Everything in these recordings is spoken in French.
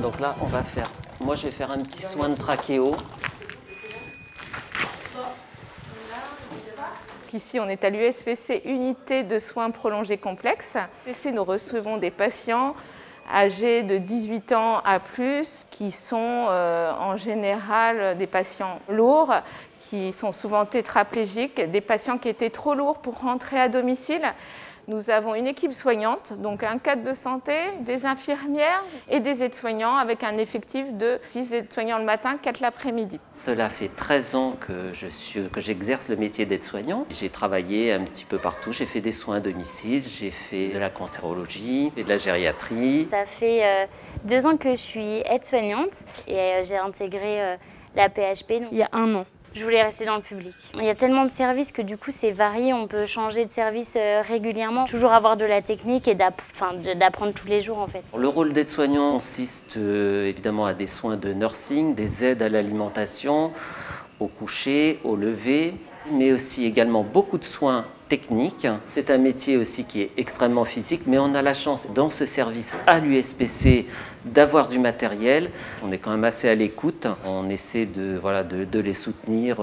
Donc là, moi je vais faire un petit soin de trachéo. Ici, on est à l'USPC, unité de soins prolongés complexes. Ici, nous recevons des patients âgés de 18 ans à plus, qui sont en général des patients lourds, qui sont souvent tétraplégiques, des patients qui étaient trop lourds pour rentrer à domicile. Nous avons une équipe soignante, donc un cadre de santé, des infirmières et des aides-soignants avec un effectif de 6 aides-soignants le matin, 4 l'après-midi. Cela fait 13 ans que j'exerce le métier d'aide-soignant. J'ai travaillé un petit peu partout, j'ai fait des soins à domicile, j'ai fait de la cancérologie et de la gériatrie. Ça fait 2 ans que je suis aide-soignante et j'ai intégré la PHP il y a 1 an. Je voulais rester dans le public. Il y a tellement de services que du coup c'est varié, on peut changer de service régulièrement, toujours avoir de la technique et d'apprendre tous les jours en fait. Le rôle d'aide-soignant consiste évidemment à des soins de nursing, des aides à l'alimentation, au coucher, au lever, mais aussi également beaucoup de soins techniques. C'est un métier aussi qui est extrêmement physique, mais on a la chance dans ce service à l'USPC d'avoir du matériel. On est quand même assez à l'écoute. On essaie de les soutenir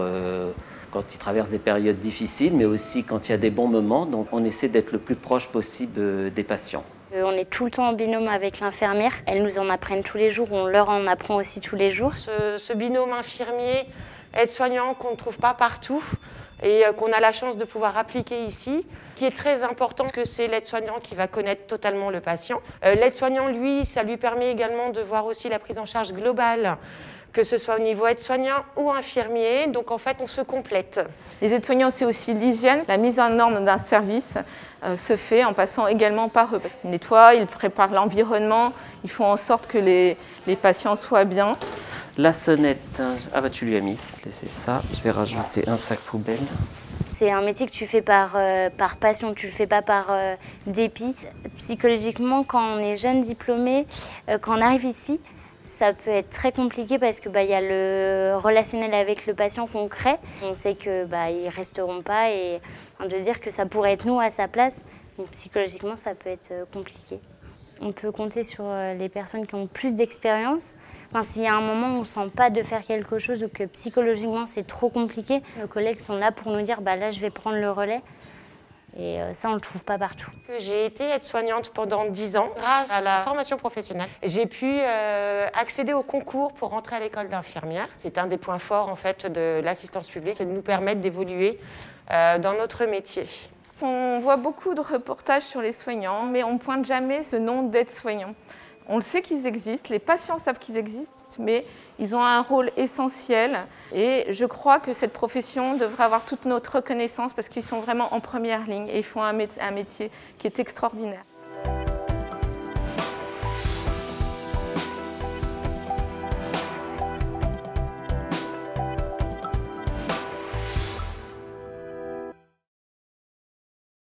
quand ils traversent des périodes difficiles, mais aussi quand il y a des bons moments. Donc on essaie d'être le plus proche possible des patients. On est tout le temps en binôme avec l'infirmière. Elles nous en apprennent tous les jours, on leur en apprend aussi tous les jours. Ce binôme infirmier, aide-soignant qu'on ne trouve pas partout et qu'on a la chance de pouvoir appliquer ici, qui est très important parce que c'est l'aide-soignant qui va connaître totalement le patient. L'aide-soignant, lui, ça lui permet également de voir aussi la prise en charge globale, que ce soit au niveau aide-soignant ou infirmier. Donc en fait, on se complète. Les aides-soignants, c'est aussi l'hygiène. La mise en norme d'un service se fait en passant également par eux. Ils nettoient, ils préparent l'environnement, ils font en sorte que les patients soient bien. La sonnette, ah bah tu lui as mis, c'est ça. Je vais rajouter un sac poubelle. C'est un métier que tu fais par passion, tu ne le fais pas par dépit. Psychologiquement, quand on est jeune diplômé, quand on arrive ici, ça peut être très compliqué parce que y a le relationnel avec le patient qu'on crée. On sait que ils resteront pas et de dire que ça pourrait être nous à sa place. Donc psychologiquement, ça peut être compliqué. On peut compter sur les personnes qui ont plus d'expérience. S'il y a un moment où on ne sent pas de faire quelque chose ou que psychologiquement c'est trop compliqué, nos collègues sont là pour nous dire là je vais prendre le relais. Et ça, on ne le trouve pas partout. J'ai été aide-soignante pendant 10 ans. Grâce à la formation professionnelle, j'ai pu accéder au concours pour rentrer à l'école d'infirmière. C'est un des points forts en fait, de l'assistance publique, c'est de nous permettre d'évoluer dans notre métier. On voit beaucoup de reportages sur les soignants, mais on ne pointe jamais ce nom d'aide-soignant. On le sait qu'ils existent, les patients savent qu'ils existent, mais ils ont un rôle essentiel. Et je crois que cette profession devrait avoir toute notre reconnaissance parce qu'ils sont vraiment en première ligne et ils font un métier qui est extraordinaire.